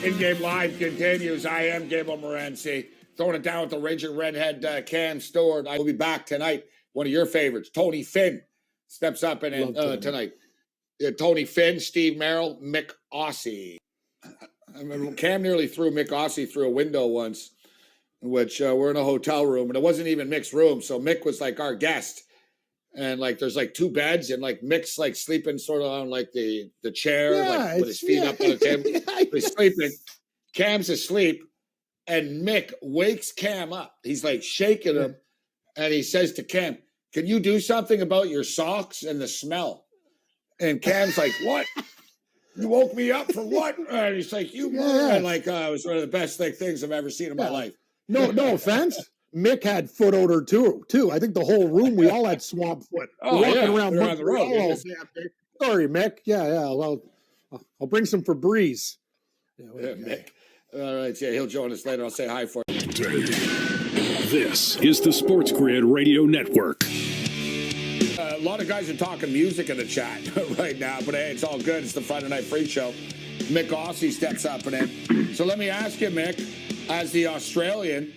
In-game live continues. I am Gabe Morency. Throwing it down with the Raging Redhead Cam Stewart. I will be back tonight. One of your favorites, Tony Finn, steps up and tonight. Tony Finn, Steve Merrill, Myk Aussie. I remember Cam nearly threw Myk Aussie through a window once, which we're in a hotel room, and it wasn't even Myk's room. So Myk was like our guest. And like there's like two beds, and like Myk's like sleeping sort of on like the chair, like with his feet up on the table. He's sleeping. Cam's asleep, and Myk wakes Cam up. He's like shaking him, and he says to Cam, "Can you do something about your socks and the smell?" And Cam's like, "What? You woke me up for what?" And he's like, "You," and like it was one of the best things I've ever seen in my life. No offense. Myk had foot odor too. I think the whole room, we all had swamp foot. Walking around on the road. Sorry, Myk. Yeah. Well, I'll bring some Febreze. Myk. All right, he'll join us later. I'll say hi for you. This is the SportsGrid Radio Network. A lot of guys are talking music in the chat right now, but hey, it's all good. It's the Friday Night Free Show. Myk Aussie steps up and in. So let me ask you, Myk, as the Australian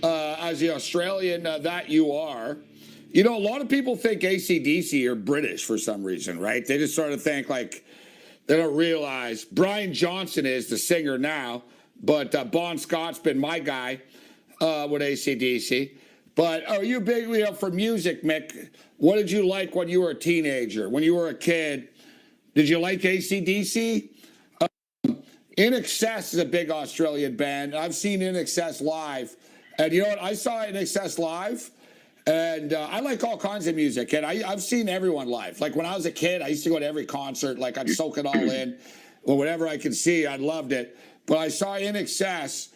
that you are, you know, a lot of people think AC/DC are British for some reason, right? They just sort of think like they don't realize Brian Johnson is the singer now, but Bon Scott's been my guy with AC/DC. But are you big for music, Myk? What did you like when you were a teenager? When you were a kid, did you like AC/DC? In Excess is a big Australian band. I've seen In Excess live. And you know what? I saw In Excess live, and I like all kinds of music. And I've seen everyone live. Like when I was a kid, I used to go to every concert. Like I'd soak it all in. Or whatever I could see, I loved it. But I saw In Excess,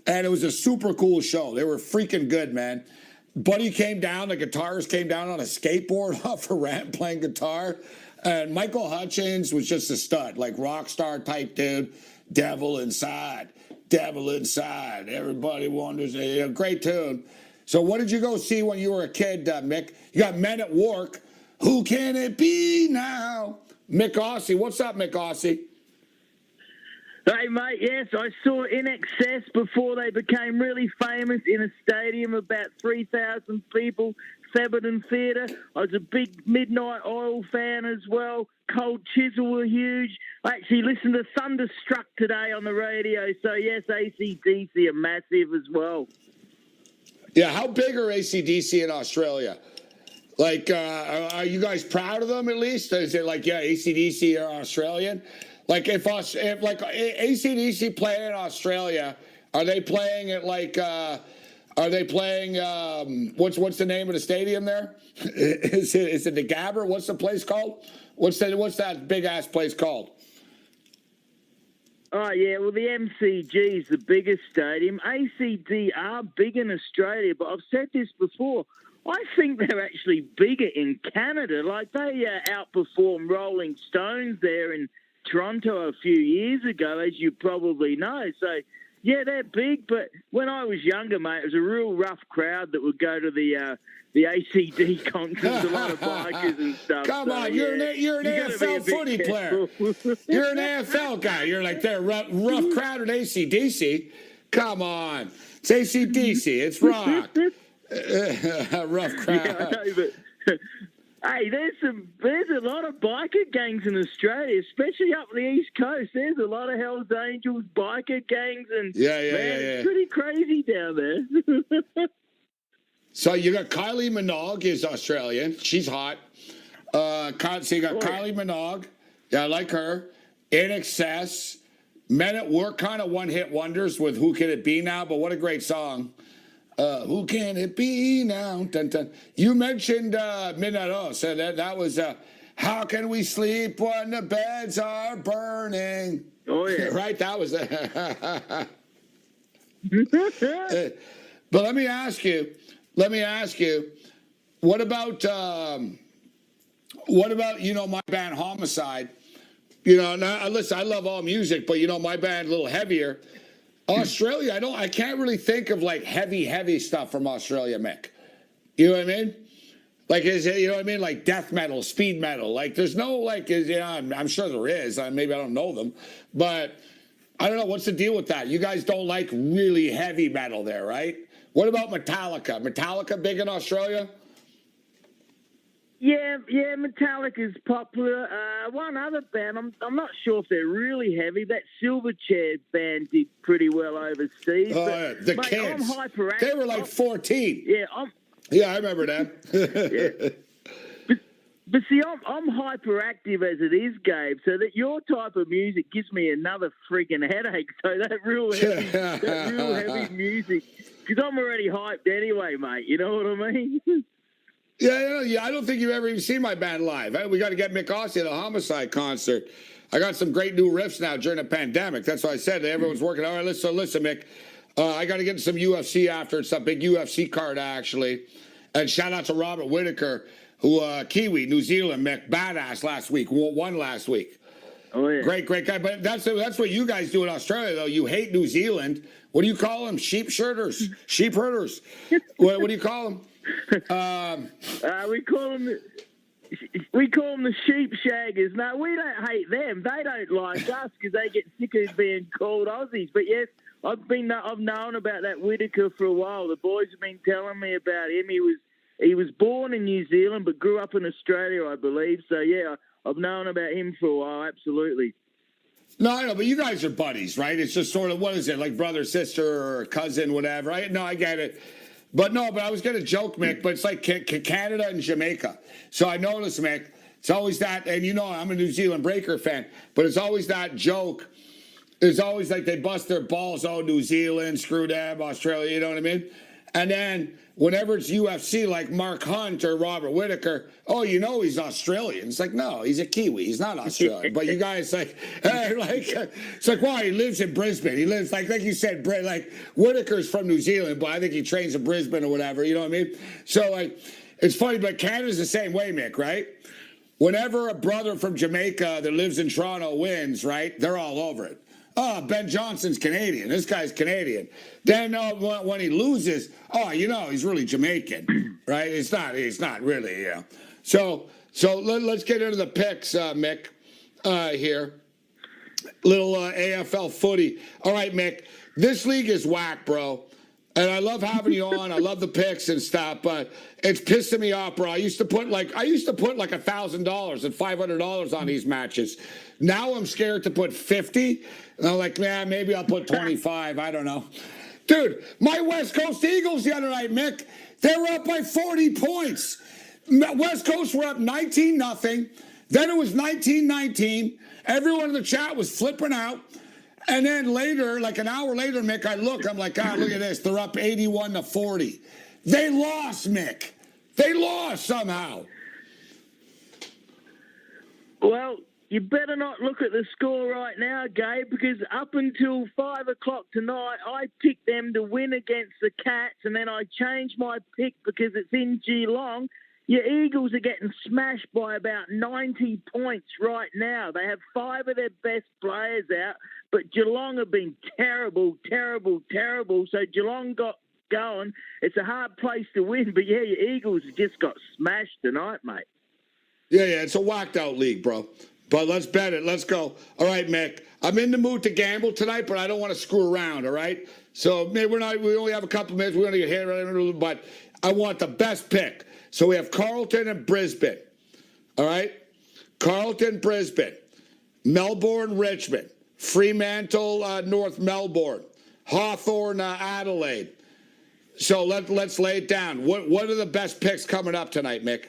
and it was a super cool show. They were freaking good, man. Buddy came down, the guitarist came down on a skateboard off a ramp playing guitar. And Michael Hutchins was just a stud, like rock star type dude. Devil Inside. Devil Inside. Everybody wonders. Great tune. So what did you go see when you were a kid, Myk? You got Men at Work. Who can it be now? Myk Aussie. What's up, Myk Aussie? Hey, mate, yes, I saw In Excess before they became really famous in a stadium, about 3,000 people, Theberton Theatre. I was a big Midnight Oil fan as well. Cold Chisel were huge. I actually listened to Thunderstruck today on the radio. So, yes, AC/DC are massive as well. Yeah, how big are AC/DC in Australia? Like, are you guys proud of them at least? Is it like, yeah, AC/DC are Australian? Like, if AC/DC playing in Australia, are they playing at like, what's the name of the stadium there? Is it the Gabber? What's the place called? What's that big ass place called? Oh, yeah, well, the MCG is the biggest stadium. ACD are big in Australia, but I've said this before. I think they're actually bigger in Canada. Like, they outperformed Rolling Stones there in Toronto a few years ago, as you probably know. So, yeah, they're big, but when I was younger, mate, it was a real rough crowd that would go to the ACD concerts, a lot of bikers and stuff. Come on, you're an AFL footy player. You're an AFL guy. You're like, they're rough crowd at ACDC. Come on. It's ACDC. It's rock. Rough crowd. Yeah, I know, but... Hey, there's a lot of biker gangs in Australia, especially up the East Coast. There's a lot of Hells Angels, biker gangs, and it's pretty crazy down there. So you got Kylie Minogue is Australian. She's hot. So you got Kylie Minogue. Yeah, I like her. In Excess. Men at Work, kind of one-hit wonders with Who Can It Be Now, but what a great song. Who can it be now? Dun, dun. You mentioned Midnight Oil, so that was How Can We Sleep When the Beds Are Burning? Oh, yeah. Right? That was But let me ask you, what about my band Homicide? You know, now, listen, I love all music, but my band a little heavier. Australia, I can't really think of like heavy stuff from Australia, Myk. You know what I mean? Like, is it, you know what I mean? Like death metal, speed metal. Like, there's no, like, I'm sure there is. Maybe I don't know them. But I don't know. What's the deal with that? You guys don't like really heavy metal there, right? What about Metallica? Metallica big in Australia? Yeah, Metallica's popular. One other band, I'm not sure if they're really heavy. That Silverchair band did pretty well overseas. Oh, But, yeah. The mate, Kids. I'm hyperactive. They were like 14. Yeah, Yeah, I remember that. But see, I'm hyperactive as it is, Gabe. So that your type of music gives me another freaking headache. So that real heavy music, because I'm already hyped anyway, mate. You know what I mean? Yeah. I don't think you've ever even seen my band live. We got to get Myk Aussie at a Homicide concert. I got some great new riffs now during the pandemic. That's why I said everyone's working. All right, listen, Myk. I got to get some UFC after. It's a big UFC card, actually. And shout out to Robert Whitaker, who Kiwi, New Zealand, Myk, badass last week, won last week. Oh yeah, great guy. But that's what you guys do in Australia, though. You hate New Zealand. What do you call them? Sheep herders. What do you call them? We call them the sheep shaggers. No, we don't hate them. They don't like us because they get sick of being called Aussies. But yes, I've known about that Whitaker for a while. The boys have been telling me about him. He was born in New Zealand but grew up in Australia, I believe. So yeah, I've known about him for a while. Absolutely. No, I know, but you guys are buddies, right? It's just sort of, what is it, like brother, sister, or cousin, whatever, right? No, I get it. But I was going to joke, Myk, but it's like Canada and Jamaica. So I noticed, Myk, it's always that, and I'm a New Zealand Breaker fan, but it's always that joke. It's always like they bust their balls, oh, New Zealand, screw them, Australia, you know what I mean? And then whenever it's UFC, like Mark Hunt or Robert Whitaker, oh, he's Australian. It's like, no, he's a Kiwi. He's not Australian. But you guys it's like, why? He lives in Brisbane. He lives, like you said, like Whitaker's from New Zealand, but I think he trains in Brisbane or whatever. You know what I mean? So, it's funny, but Canada's the same way, Myk, right? Whenever a brother from Jamaica that lives in Toronto wins, right, they're all over it. Oh, Ben Johnson's Canadian. This guy's Canadian. Then when he loses, he's really Jamaican, right? He's not really, So let's get into the picks, Myk, here. Little AFL footy. All right, Myk, this league is whack, bro. And I love having you on. I love the picks and stuff, but it's pissing me off, bro. I used to put like $1,000 and $500 on these matches. Now I'm scared to put 50. And I'm like, maybe I'll put 25. I don't know. Dude, my West Coast Eagles the other night, Myk, they were up by 40 points. West Coast were up 19-0. Then it was 19-19. Everyone in the chat was flipping out. And then later, like an hour later, Myk, I'm like, God, look at this. They're up 81-40. They lost, Myk. They lost somehow. Well, you better not look at the score right now, Gabe, because up until 5 o'clock tonight, I picked them to win against the Cats, and then I changed my pick because it's in Geelong. Your Eagles are getting smashed by about 90 points right now. They have 5 of their best players out, but Geelong have been terrible. So Geelong got going. It's a hard place to win, but yeah, your Eagles just got smashed tonight, mate. Yeah, it's a whacked out league, bro. But let's bet it. Let's go. All right, Myk. I'm in the mood to gamble tonight, but I don't want to screw around, all right? So maybe we only have a couple minutes. We're going to get hit, but I want the best pick. So we have Carlton and Brisbane. All right? Carlton, Brisbane. Melbourne, Richmond. Fremantle, North Melbourne. Hawthorn, Adelaide. So let's lay it down. What are the best picks coming up tonight, Myk?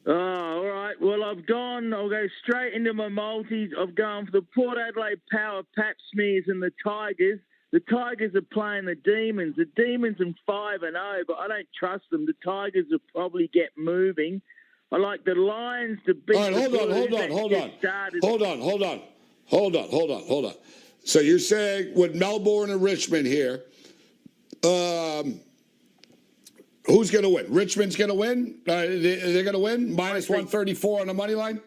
Oh, all right. Well, I'll go straight into my multis. I've gone for the Port Adelaide Power, Pap Smears, and the Tigers. The Tigers are playing the Demons. The Demons are 5-0, but I don't trust them. The Tigers will probably get moving. I like the Lions to beat. All right, hold on. So you're saying with Melbourne and Richmond here, who's going to win? Richmond's going to win? They're going to win? Minus 134 on the money line?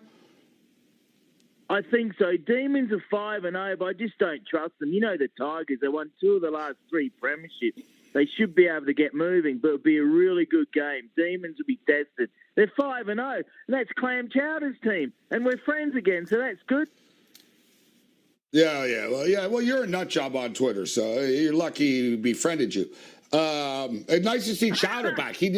I think so. Demons are 5-0, but I just don't trust them. You know the Tigers, they won 2 of the last 3 premierships. They should be able to get moving, but it'll be a really good game. Demons will be tested. They're 5-0, and that's Clam Chowder's team, and we're friends again, so that's good. Well, you're a nut job on Twitter, so you're lucky he befriended you. And nice to see Chowder back. He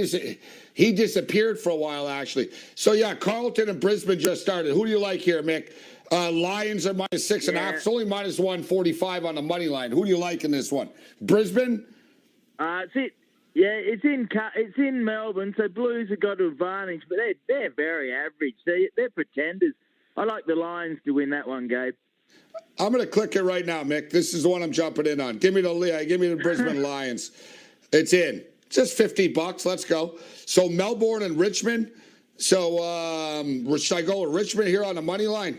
disappeared for a while, actually. So yeah, Carlton and Brisbane just started. Who do you like here, Mick? Lions are minus 6.5. It's only minus 145 on the money line. Who do you like in this one? Brisbane? It's it. Yeah, it's in Melbourne, so Blues have got an advantage, but they're very average. They're pretenders. I like the Lions to win that one, Gabe. I'm going to click it right now, Mick. This is the one I'm jumping in on. Give me the Brisbane Lions. It's in. Just $50. Let's go. So Melbourne and Richmond. So should I go with Richmond here on the money line?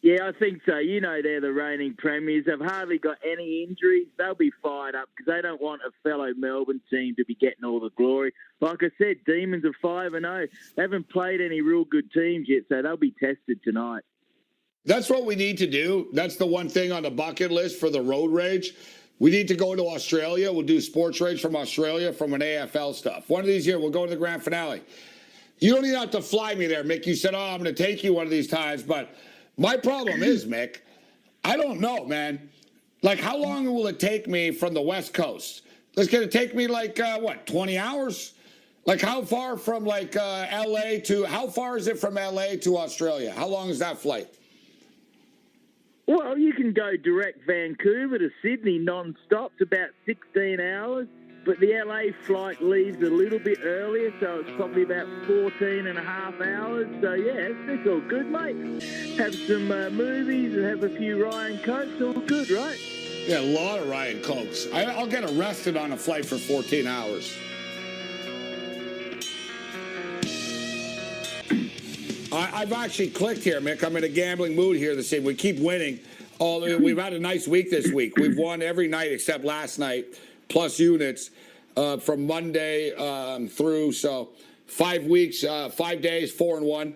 Yeah, I think so. You know they're the reigning premiers. They've hardly got any injuries. They'll be fired up because they don't want a fellow Melbourne team to be getting all the glory. Like I said, Demons are 5-0. They haven't played any real good teams yet, so they'll be tested tonight. That's what we need to do. That's the one thing on the bucket list for the road rage. We need to go to Australia. We'll do sports rage from Australia from an AFL stuff. One of these years, we'll go to the grand finale. You don't even have to fly me there, Mick. You said, I'm going to take you one of these times, but my problem is, Mick, I don't know, man. Like, how long will it take me from the West Coast? It's going to take me, 20 hours? Like, how far from, L.A. to – how far is it from L.A. to Australia? How long is that flight? Well, you can go direct Vancouver to Sydney non-stop. It's about 16 hours. But the LA flight leaves a little bit earlier, so it's probably about 14 and a half hours. So, yeah, it's all good, mate. Have some movies and have a few Ryan Cokes. All good, right? Yeah, a lot of Ryan Cokes. I'll get arrested on a flight for 14 hours. I've actually clicked here, Mick. I'm in a gambling mood here this evening. We keep winning. We've had a nice week this week. We've won every night except last night, plus units from Monday through. So 5 weeks, 5 days, 4-1.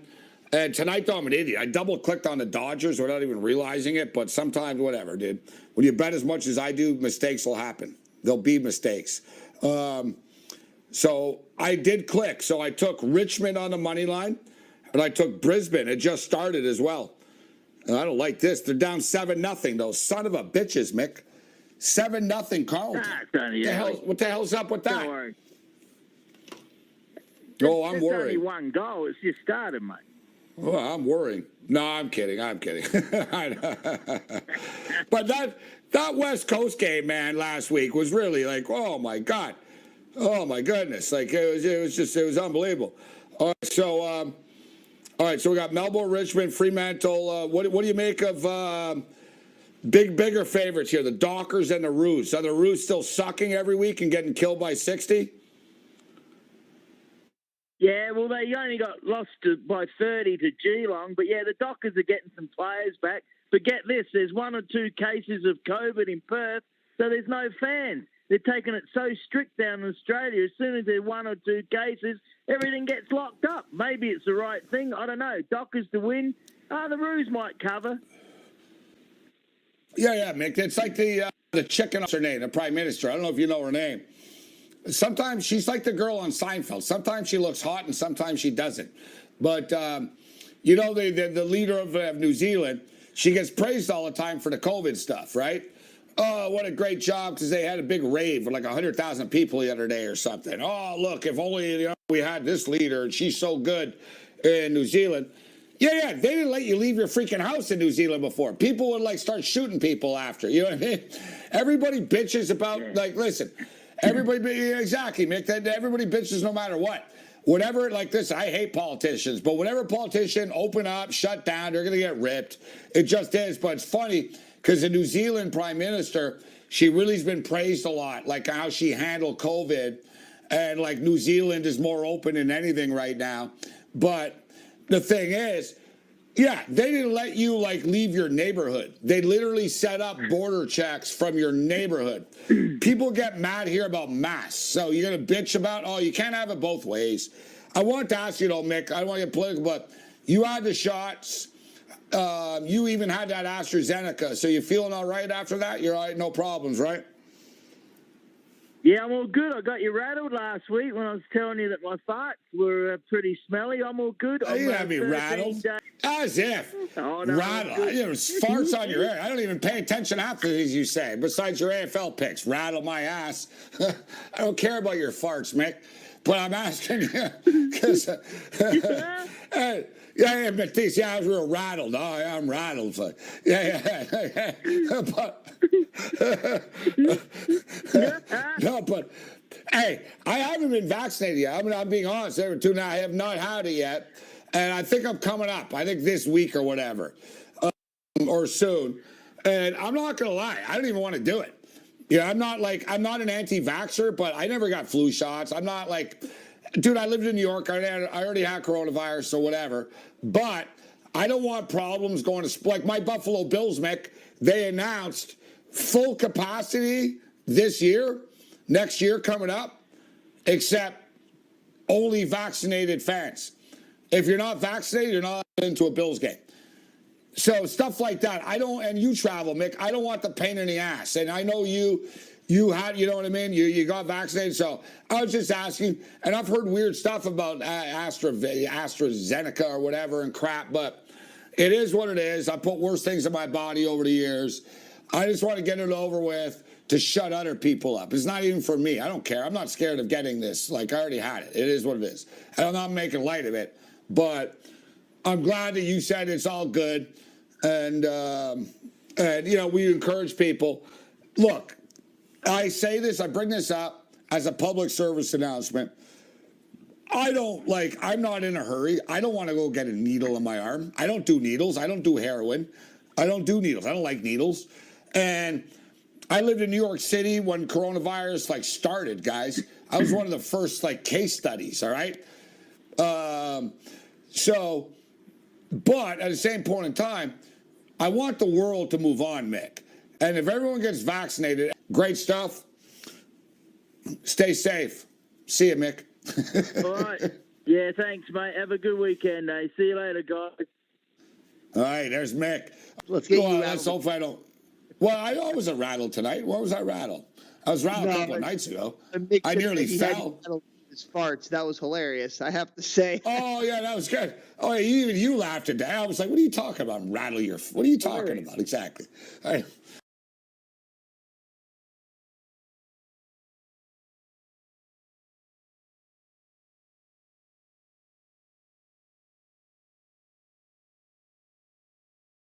And tonight, though, I'm an idiot. I double-clicked on the Dodgers without even realizing it, but sometimes, whatever, dude. When you bet as much as I do, mistakes will happen. There'll be mistakes. So I did click. So I took Richmond on the money line. And I took Brisbane. It just started as well. And I don't like this. They're down 7-0. Those son of a bitches, Mick. 7-0 Carlton. What the hell's up with that? Don't worry. Oh, I'm worried. Only one goal. It's just started, mate. Oh, I'm worrying. No, I'm kidding. But that West Coast game, man, last week was really like, oh my God. Oh my goodness. Like it was unbelievable. All right, so we got Melbourne, Richmond, Fremantle. What do you make of bigger favorites here, the Dockers and the Roos? Are the Roos still sucking every week and getting killed by 60? Yeah, well, they only got lost by 30 to Geelong. But, yeah, the Dockers are getting some players back. But get this, there's 1 or 2 cases of COVID in Perth, so there's no fans. They're taking it so strict down in Australia. As soon as there's 1 or 2 cases, everything gets locked up. Maybe it's the right thing. I don't know. Dockers to win. The Roos might cover. Yeah, Mick. It's like the chicken. What's her name? The Prime Minister. I don't know if you know her name. Sometimes she's like the girl on Seinfeld. Sometimes she looks hot and sometimes she doesn't. But, the leader of New Zealand, she gets praised all the time for the COVID stuff, right? Oh, what a great job, because they had a big rave with like 100,000 people the other day or something. Oh, look, if only we had this leader and she's so good in New Zealand. Yeah, they didn't let you leave your freaking house in New Zealand before. People would start shooting people after. You know what I mean? Everybody bitches about, listen, exactly, Mick, everybody bitches no matter what. Whatever, like this, I hate politicians, but whatever politician open up, shut down, they're going to get ripped. It just is, but it's funny. Because the New Zealand Prime Minister, she really has been praised a lot, like how she handled COVID. And like New Zealand is more open than anything right now. But the thing is, yeah, they didn't let you leave your neighborhood. They literally set up border checks from your neighborhood. People get mad here about masks. So you're going to bitch about, you can't have it both ways. I wanted to ask you though, Mick, I don't want to get political, but you had the shots. You even had that AstraZeneca, so you feeling all right after that? You're all right, no problems, right? Yeah, I'm all good. I got you rattled last week when I was telling you that my farts were pretty smelly. I'm all good. Oh, you had me rattled. As if. Oh, no, rattle. You know, farts on your hair. I don't even pay attention after these you say, besides your AFL picks. Rattle my ass. I don't care about your farts, Mick. But I'm asking you because, yeah, Matisse, yeah, I was real rattled. Oh, yeah, I'm rattled. So, yeah. No, but hey, I haven't been vaccinated yet. I'm being honest. I have not had it yet, and I think I'm coming up. I think this week or whatever, or soon. And I'm not gonna lie, I don't even want to do it. Yeah, I'm not an anti-vaxxer, but I never got flu shots. I'm not like, dude, I lived in New York. I already had coronavirus, so whatever. But I don't want problems going to, like my Buffalo Bills, Mick, they announced full capacity this year, next year coming up, except only vaccinated fans. If you're not vaccinated, you're not into a Bills game. So stuff like that. And you travel, Mick. I don't want the pain in the ass. And I know you had, you know what I mean? You got vaccinated. So I was just asking, and I've heard weird stuff about AstraZeneca or whatever and crap, but it is what it is. I put worse things in my body over the years. I just want to get it over with to shut other people up. It's not even for me. I don't care. I'm not scared of getting this. Like, I already had it. It is what it is. And I'm not making light of it. But I'm glad that you said it's all good. And you know, we encourage people. Look, I say this, I bring this up as a public service announcement. I'm not in a hurry. I don't want to go get a needle in my arm. I don't do needles. I don't do heroin. I don't do needles. I don't like needles. And I lived in New York City when coronavirus started, guys. I was one of the first case studies, all right? But at the same point in time, I want the world to move on, Mick. And if everyone gets vaccinated, great stuff. Stay safe. See you, Mick. All right. Yeah, thanks, mate. Have a good weekend, eh? See you later, guys. All right, there's Mick. Let's get you let's hope I don't. Well, I wasn't rattled tonight. Where was I rattled? I was rattled a couple of nights ago. I nearly fell. His farts. That was hilarious, I have to say. Oh, yeah, that was good. Oh, yeah, even you laughed at that. I was like, what are you talking about? What are you talking about? Exactly. All right.